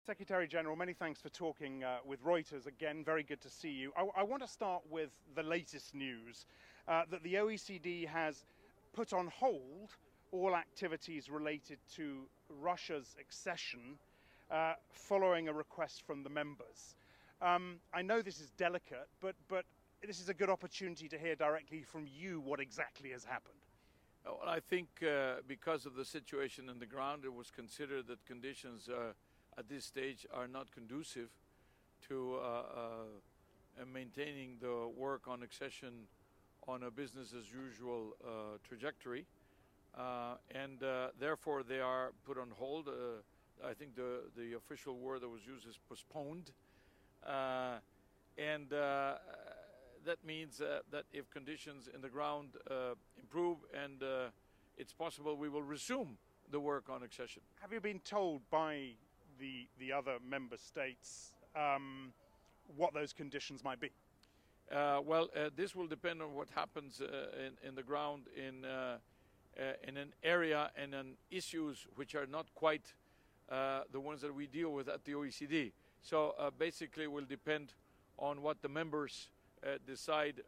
Secretary General, many thanks for talking with Reuters again. Very good to see you. I want to start with the latest news that the OECD has put on hold all activities related to Russia's accession following a request from the members. I know this is delicate, but this is a good opportunity to hear directly from you what exactly has happened. Well, I think because of the situation on the ground, it was considered that conditions at this stage are not conducive to maintaining the work on accession on a business as usual trajectory, and therefore they are put on hold. I think the official word that was used is postponed, and that means that if conditions in the ground improve and it's possible, we will resume the work on accession. Have you been told by the other member states what those conditions might be? Well, this will depend on what happens in the ground in an area and on issues which are not quite the ones that we deal with at the OECD. So basically it will depend on what the members decide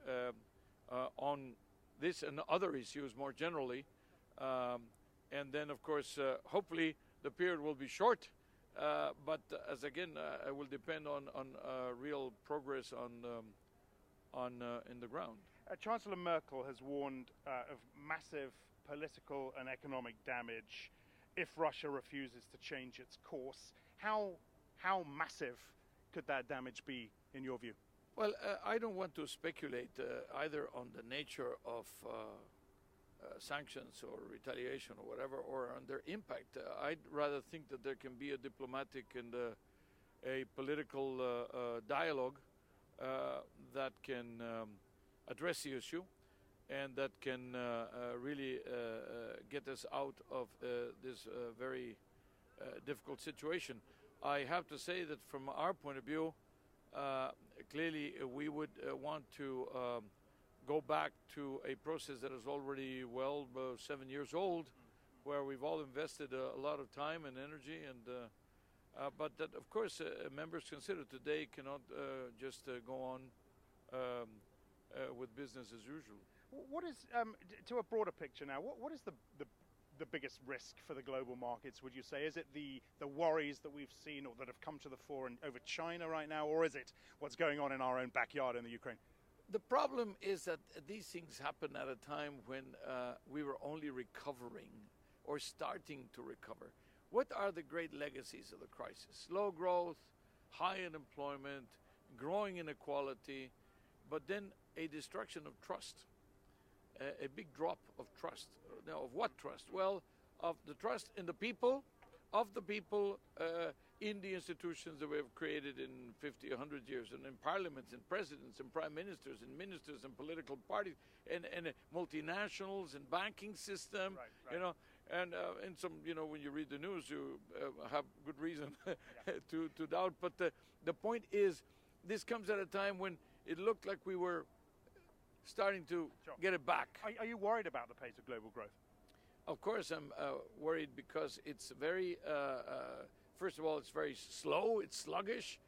on this and other issues more generally. And then, of course, hopefully the period will be short. But as again, it will depend on real progress in the ground. Chancellor Merkel has warned of massive political and economic damage if Russia refuses to change its course. How massive could that damage be, in your view? Well, I don't want to speculate either on the nature of sanctions or retaliation or whatever, or on their impact. I'd rather think that there can be a diplomatic and a political dialogue that can address the issue and that can really get us out of this very difficult situation. I have to say that from our point of view, clearly we would want to go back to a process that is already 7 years old, where we've all invested a lot of time and energy, and but that of course members consider today cannot just go on with business as usual. What is, to a broader picture now, what is the biggest risk for the global markets, would you say? Is it the worries that we've seen or that have come to the fore over China right now, or is it what's going on in our own backyard in the Ukraine? The problem is that these things happen at a time when we were only recovering or starting to recover. What are the great legacies of the crisis? Slow growth, high unemployment, growing inequality, but then a destruction of trust, a big drop of trust. Now, of what trust? Well, of the trust in the people, in the institutions that we have created in 50, 100 years, and in parliaments, and presidents, and prime ministers, and ministers, and political parties, and multinationals, and banking system, right. you know, and some, you know, when you read the news, you have good reason to doubt. But the point is, this comes at a time when it looked like we were starting to get it back. Are you worried about the pace of global growth? Of course, I'm worried because it's very, first of all, it's very slow, it's sluggish.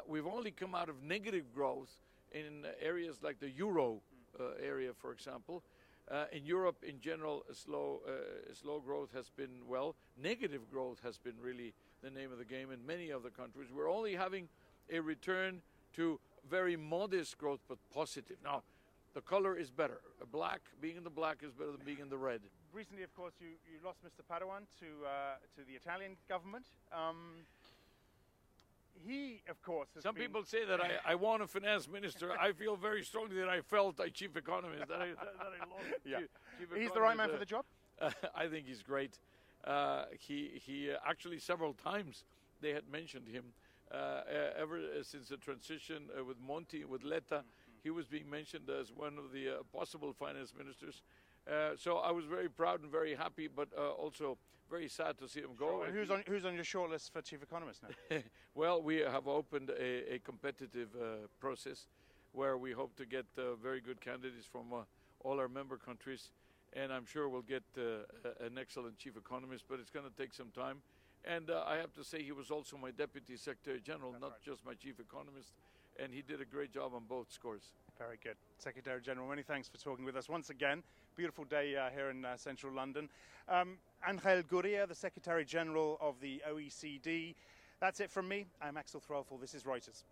We've only come out of negative growth in areas like the euro area, for example. In Europe, in general, slow growth has been, negative growth has been really the name of the game in many of the countries. We're only having a return to very modest growth, but positive. Now, the color is better. Being in the black is better than being in the red. Recently, of course, you lost Mr. Padoan to the Italian government. He, of course, has Some people say that I want a finance minister. I feel very strongly that I felt a chief economist, that I lost chief economist. He's the right man for the job? I think he's great. He actually several times they had mentioned him ever since the transition with Monti, with Letta. He was being mentioned as one of the possible finance ministers. So I was very proud and very happy, but also very sad to see him go. Sure. Who's on your shortlist for chief economist now? Well, we have opened a competitive process where we hope to get very good candidates from all our member countries, and I'm sure we'll get an excellent chief economist, but it's going to take some time. And I have to say he was also my Deputy Secretary General, That's not right. just my Chief Economist, and he did a great job on both scores. Very good. Secretary General, many thanks for talking with us once again. Beautiful day here in central London. Angel Gurria, the Secretary General of the OECD. That's it from me. I'm Axel Threlfall. This is Reuters.